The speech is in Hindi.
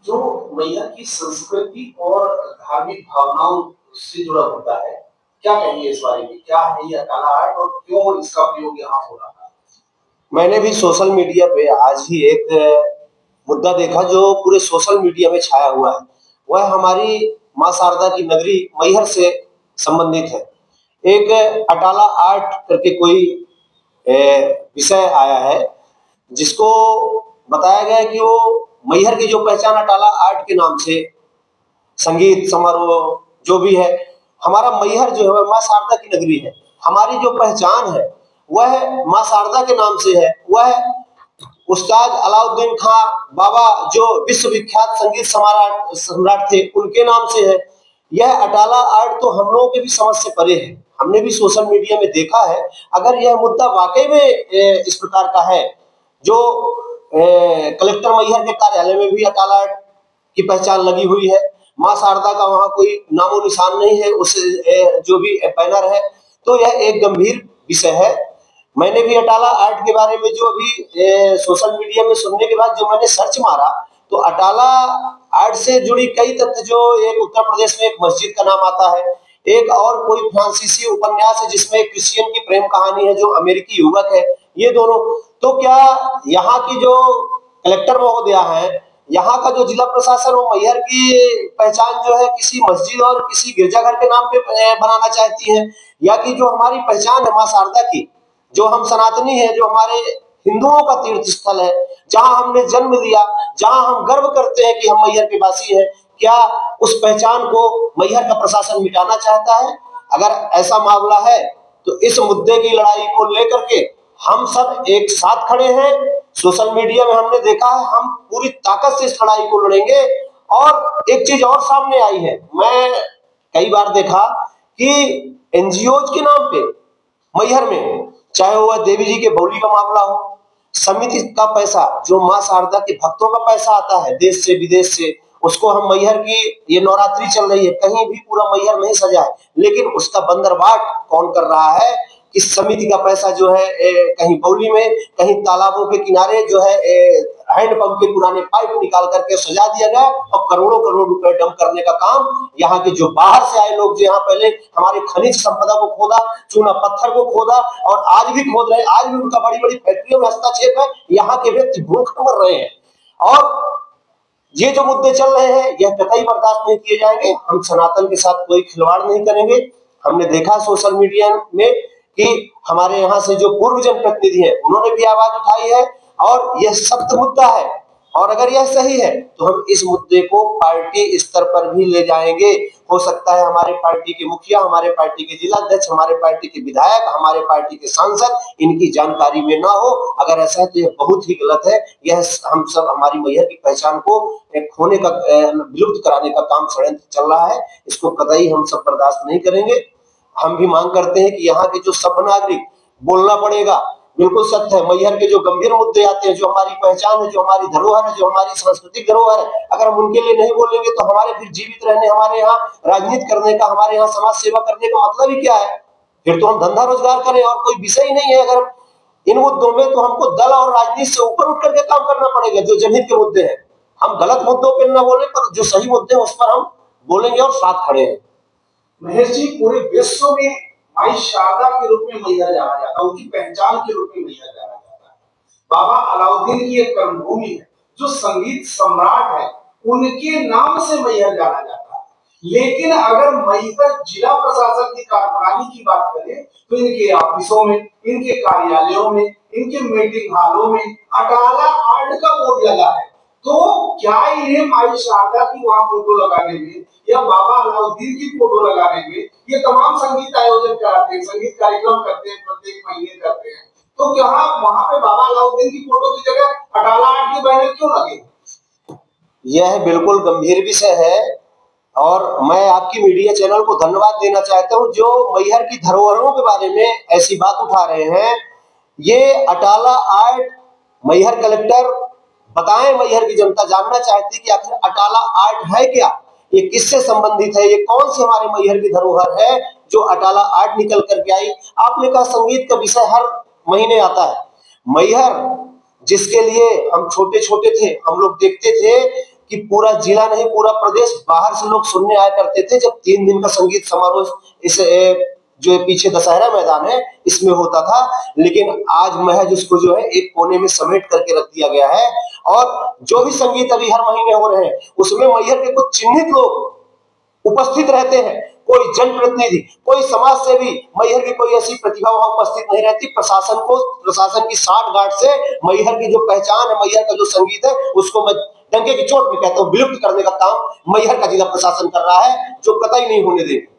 जो मैया की संस्कृति और धार्मिक भावनाओं से जुड़ा होता है, क्या कहेंगे इस बारे में? क्या है ये अकाला आर्ट और क्यों इसका प्रयोग यहाँ हो रहा है? मैंने भी सोशल मीडिया पे आज ही एक मुद्दा देखा जो पूरे सोशल मीडिया में छाया हुआ है। वह हमारी माँ शारदा की नगरी मैहर से संबंधित है। एक अटाला आर्ट करके कोई विषय आया है, जिसको बताया गया है कि वो मैहर की जो पहचान अटाला आर्ट के नाम से संगीत समारोह जो भी है, हमारा मैहर जो है वह माँ शारदा की नगरी है। हमारी जो पहचान है वह माँ शारदा के नाम से है। वह उस्ताद अलाउद्दीन खां बाबा जो विश्व विख्यात संगीत सम्राट सम्राट थे, उनके नाम से है। यह अटाला आर्ट तो हम लोगों के भी समझ से परे है। हमने भी सोशल मीडिया में देखा है। अगर यह मुद्दा वाकई में इस प्रकार का है, जो कलेक्टर मैहर के कार्यालय में भी अटाला आर्ट की पहचान लगी हुई है, माँ शारदा का वहां कोई नामो निशान नहीं है उस जो भी बैनर है, तो यह एक गंभीर विषय है। मैंने भी अटाला आर्ट के बारे में जो अभी सोशल मीडिया में सुनने के बाद जो मैंने सर्च मारा, तो अटाला आर्ट से जुड़ी कई तथ्य, जो एक उत्तर प्रदेश में एक मस्जिद का नाम आता है, एक और कोई फ्रांसीसी उपन्यास है जिसमें एक क्रिश्चियन की प्रेम कहानी है, जो अमेरिकी युवक है, ये दोनों। तो क्या यहाँ की जो कलेक्टर महोदया है, यहाँ का जो जिला प्रशासन, वो मैहर की पहचान जो है किसी मस्जिद और किसी गिरजाघर के नाम पे बनाना चाहती है? या कि जो हमारी पहचान है माँ शारदा की, जो हम सनातनी है, जो हमारे हिंदुओं का तीर्थ स्थल है, जहां हमने जन्म लिया, जहां हम गर्व करते हैं कि हम मैहर के वासी हैं, क्या उस पहचान को मैहर का प्रशासन मिटाना चाहता है? अगर ऐसा मामला है तो इस मुद्दे की लड़ाई को लेकर के हम सब एक साथ खड़े हैं। सोशल मीडिया में हमने देखा है, हम पूरी ताकत से इस लड़ाई को लड़ेंगे। और एक चीज और सामने आई है, मैं कई बार देखा कि एनजीओज के नाम पे मैहर में, चाहे वह देवी जी के बौली का मामला हो, समिति का पैसा, जो माँ शारदा के भक्तों का पैसा आता है देश से विदेश से, उसको हम मैहर की, ये नवरात्रि चल रही है, कहीं भी पूरा मैहर नहीं सजा है, लेकिन उसका बंदरबाट कौन कर रहा है? इस समिति का पैसा जो है कहीं बौली में, कहीं तालाबों के किनारे जो है हैंडपंप के पुराने पाइप निकाल करके सजा दिया गया, और करोड़ों करोड़ रुपए डंप करने का काम यहाँ के जो बाहर से आए लोग, जो यहाँ पहले हमारे खनिज संपदा को खोदा, चूना पत्थर को खोदा, और आज भी खोद रहे हैं, आज भी उनका बड़ी बड़ी फैक्ट्रियों में हस्तक्षेप है, यहाँ के व्यक्ति भूख मर रहे हैं। और ये जो मुद्दे चल रहे हैं, यह कतई बर्दाश्त नहीं किए जाएंगे। हम सनातन के साथ कोई खिलवाड़ नहीं करेंगे। हमने देखा सोशल मीडिया में कि हमारे यहाँ से जो पूर्व जनप्रतिनिधि है, उन्होंने भी आवाज उठाई है, और यह सख्त मुद्दा है। और अगर यह सही है तो हम इस मुद्दे को पार्टी स्तर पर भी ले जाएंगे। हो सकता है हमारे पार्टी के मुखिया, हमारे पार्टी के जिलाध्यक्ष, हमारे पार्टी के विधायक, हमारे पार्टी के सांसद इनकी जानकारी में ना हो। अगर ऐसा है तो यह बहुत ही गलत है। यह हम सब हमारी मैहर की पहचान को खोने का, विलुप्त कराने का काम षड्यंत्र चल रहा है। इसको कतई हम सब बर्दाश्त नहीं करेंगे। हम भी मांग करते हैं कि यहाँ के जो सब नागरिक, बोलना पड़ेगा, बिल्कुल सत्य है, मैहर के जो गंभीर मुद्दे आते हैं, जो हमारी पहचान है, जो हमारी धरोहर है, जो हमारी सांस्कृतिक धरोहर है, अगर हम उनके लिए नहीं बोलेंगे तो हमारे फिर जीवित रहने, हमारे यहाँ राजनीति करने का, हमारे यहाँ समाज सेवा करने का मतलब ही क्या है? फिर तो हम धंधा रोजगार करें और कोई विषय ही नहीं है। अगर इन मुद्दों में, तो हमको दल और राजनीति से ऊपर उठ करके काम करना पड़ेगा। जो जनहित के मुद्दे हैं, हम गलत मुद्दों पर न बोले, पर जो सही मुद्दे हैं उस पर हम बोलेंगे और साथ खड़े हैं। महेश जी, पूरे विश्व में माई शारदा के रूप में मैहर जाना जाता है, उनकी पहचान के रूप में मैहर जाना जाता है। बाबा अलाउद्दीन की एक कर्मभूमि है, जो संगीत सम्राट है, उनके नाम से मैहर जाना जाता है। लेकिन अगर मैहर जिला प्रशासन की कार्यप्रणाली की बात करें, तो इनके ऑफिसों में, इनके कार्यालयों में, इनके मीटिंग हॉलों में अटाला आर्ट का बोर्ड लगा है। तो क्या इन्हें माई शारदा की वहां फोटो लगाने में, या बाबा अलाउद्दीन की फोटो लगाने में, ये तमाम संगीत आयोजन कराते हैं, संगीत कार्यक्रम करते हैं, प्रत्येक महीने करते हैं, तो क्या वहां पे बाबा अलाउद्दीन की फोटो की जगह अटाला आर्ट के बैनर क्यों लगे? यह बिल्कुल गंभीर विषय है, और मैं आपकी मीडिया चैनल को धन्यवाद देना चाहता हूं, जो मैहर की धरोहरों के बारे में ऐसी बात उठा रहे हैं। ये अटाला आर्ट, मैहर कलेक्टर बताएं, मैहर की जनता जानना चाहती है कि आखिर अटाला आर्ट है क्या, ये किससे संबंधित है, ये कौन सी हमारे मैहर की धरोहर है जो अटाला आर्ट निकल करके आई। आपने कहा संगीत का विषय हर महीने आता है। मैहर जिसके लिए हम छोटे छोटे थे, हम लोग देखते थे कि पूरा जिला नहीं पूरा प्रदेश बाहर से लोग सुनने आया करते थे जब 3 दिन का संगीत समारोह इस जो पीछे दशहरा मैदान है इसमें होता था। लेकिन आज महज उसको जो है एक कोने में समेट करके रख दिया गया है। और जो भी संगीत अभी हर महीने हो रहे हैं उसमें मैहर के कुछ चिन्हित लोग उपस्थित रहते हैं। कोई जनप्रतिनिधि, कोई समाज सेवी, मैहर की कोई ऐसी प्रतिभा वहां उपस्थित नहीं रहती। प्रशासन की साठ गांठ से मैहर की जो पहचान है, मैहर का जो संगीत है, उसको मैं डंके की चोट में कहता हूं विलुप्त करने का काम मैहर का जिला प्रशासन कर रहा है, जो कतई नहीं होने देगा।